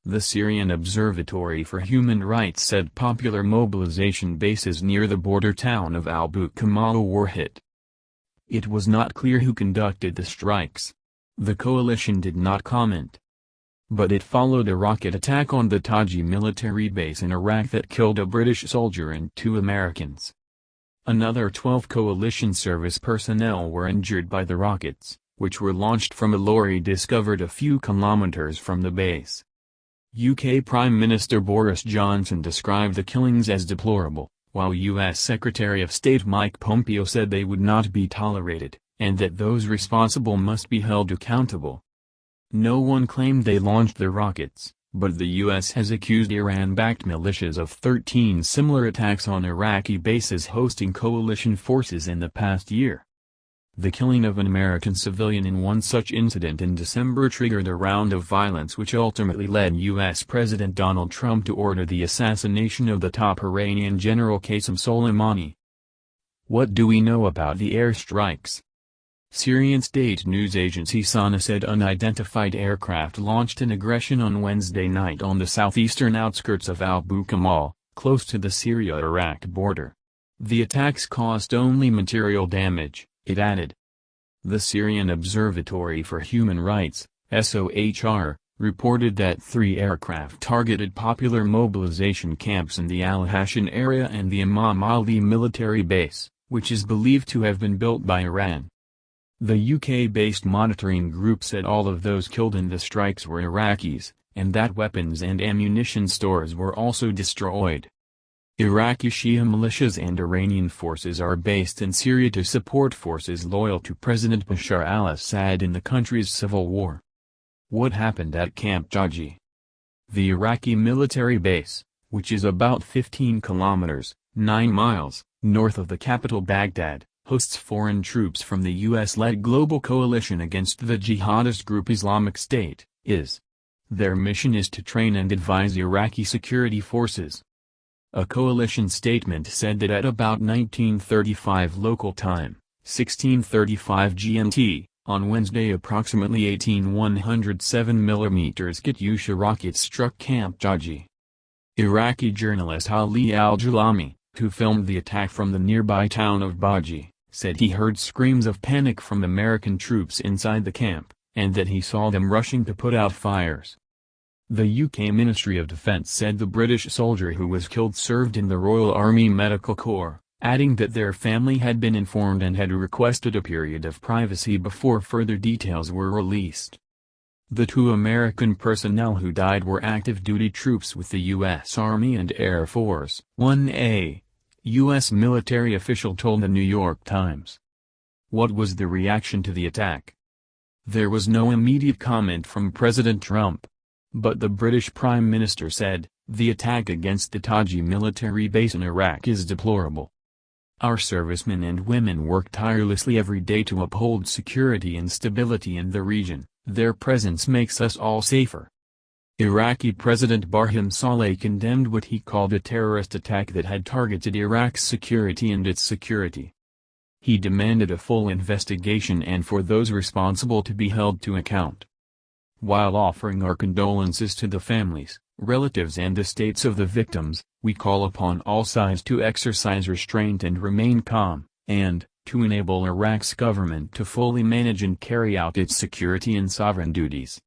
The Syrian Observatory for Human Rights said popular mobilization bases near the border town of Al-Bukamal were hit. It was not clear who conducted the strikes. The coalition did not comment. But it followed a rocket attack on the Taji military base in Iraq that killed a British soldier and 2 Americans. Another 12 coalition service personnel were injured by the rockets, which were launched from a lorry discovered a few kilometers from the base. UK Prime Minister Boris Johnson described the killings as deplorable, while US Secretary of State Mike Pompeo said they would not be tolerated, and that those responsible must be held accountable. No one claimed they launched the rockets, but the US has accused Iran-backed militias of 13 similar attacks on Iraqi bases hosting coalition forces in the past year. The killing of an American civilian in one such incident in December triggered a round of violence which ultimately led U.S. President Donald Trump to order the assassination of the top Iranian general Qasem Soleimani. What do we know about the airstrikes? Syrian state news agency SANA said unidentified aircraft launched an aggression on Wednesday night on the southeastern outskirts of Al-Bukamal, close to the Syria-Iraq border. The attacks caused only material damage, it added. The Syrian Observatory for Human Rights, SOHR, reported that 3 aircraft targeted popular mobilization camps in the Al-Hashan area and the Imam Ali military base, which is believed to have been built by Iran. The UK-based monitoring group said all of those killed in the strikes were Iraqis, and that weapons and ammunition stores were also destroyed. Iraqi Shia militias and Iranian forces are based in Syria to support forces loyal to President Bashar al-Assad in the country's civil war. What happened at Camp Jaji? The Iraqi military base, which is about 15 kilometers, 9 miles, north of the capital Baghdad, hosts foreign troops from the US-led global coalition against the jihadist group Islamic State, IS. Their mission is to train and advise Iraqi security forces. A coalition statement said that at about 1935 local time, 1635 GMT, on Wednesday approximately 18107 mm Katyusha rockets struck Camp Jaji. Iraqi journalist Ali al-Jalami, who filmed the attack from the nearby town of Baji, said he heard screams of panic from American troops inside the camp, and that he saw them rushing to put out fires. The UK Ministry of Defence said the British soldier who was killed served in the Royal Army Medical Corps, adding that their family had been informed and had requested a period of privacy before further details were released. The 2 American personnel who died were active duty troops with the U.S. Army and Air Force. 1A U.S. military official told the New York Times. What was the reaction to the attack? There was no immediate comment from President Trump. But the British Prime Minister said, the attack against the Taji military base in Iraq is deplorable. Our servicemen and women work tirelessly every day to uphold security and stability in the region. Their presence makes us all safer. Iraqi President Barham Saleh condemned what he called a terrorist attack that had targeted Iraq's security and its security. He demanded a full investigation and for those responsible to be held to account. While offering our condolences to the families, relatives and estates of the victims, we call upon all sides to exercise restraint and remain calm, and, to enable Iraq's government to fully manage and carry out its security and sovereign duties.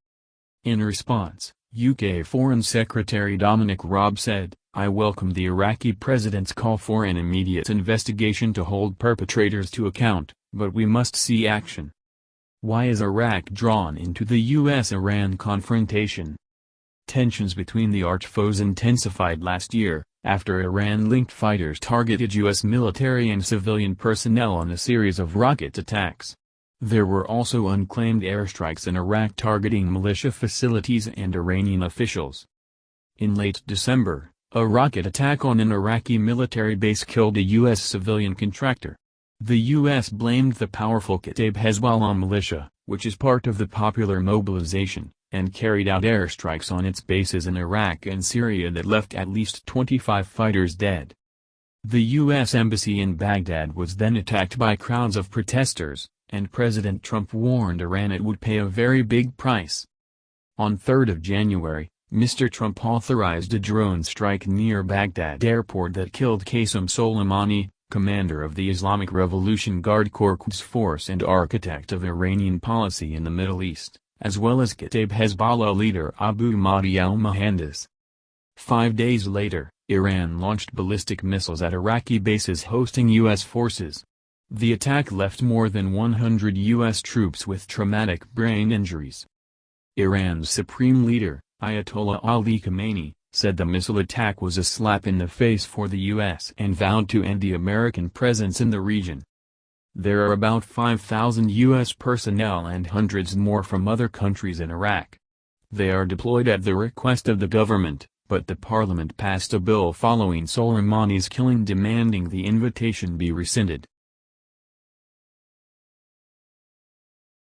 In response, UK Foreign Secretary Dominic Raab said, I welcome the Iraqi president's call for an immediate investigation to hold perpetrators to account, but we must see action. Why is Iraq drawn into the US-Iran confrontation? Tensions between the arch-foes intensified last year, after Iran-linked fighters targeted US military and civilian personnel on a series of rocket attacks. There were also unclaimed airstrikes in Iraq targeting militia facilities and Iranian officials. In late December, a rocket attack on an Iraqi military base killed a US civilian contractor. The U.S. blamed the powerful Kataib Hezbollah militia, which is part of the popular mobilization, and carried out airstrikes on its bases in Iraq and Syria that left at least 25 fighters dead. The U.S. embassy in Baghdad was then attacked by crowds of protesters, and President Trump warned Iran it would pay a very big price. On 3 January, Mr. Trump authorized a drone strike near Baghdad airport that killed Qasem Soleimani, commander of the Islamic Revolution Guard Corps Quds Force and architect of Iranian policy in the Middle East, as well as Kataib Hezbollah leader Abu Mahdi al-Mohandes. 5 days later, Iran launched ballistic missiles at Iraqi bases hosting U.S. forces. The attack left more than 100 U.S. troops with traumatic brain injuries. Iran's supreme leader, Ayatollah Ali Khamenei, said the missile attack was a slap in the face for the U.S. and vowed to end the American presence in the region. There are about 5,000 U.S. personnel and hundreds more from other countries in Iraq. They are deployed at the request of the government, but the parliament passed a bill following Soleimani's killing demanding the invitation be rescinded.